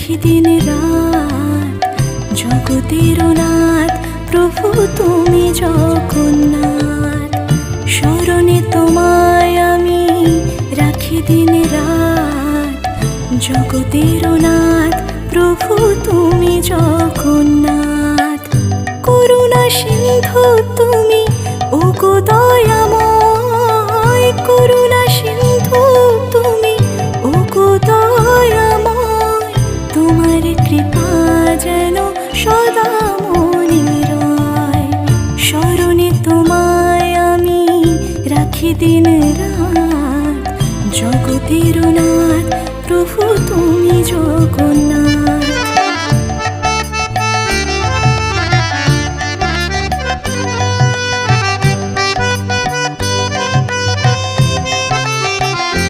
রাখি দিন রাত, জগতের নাথ প্রভু তুমি জগন্নাথ। স্মরণে তোমায় আমি রাখি দিন রাত, জগতের নাথ প্রভু তুমি জগন্নাথ। করুণা সিন্ধু তুমি ওগো দয়াময়, করুণা সিন্ধু তুমি ওগো দয়াময়। তোমার কৃপা যেন সদা মনে রয়, স্মরণে তোমায় আমি রাখি দিন রাত, জগতের নাথ প্রভু তুমি জগন্নাথ।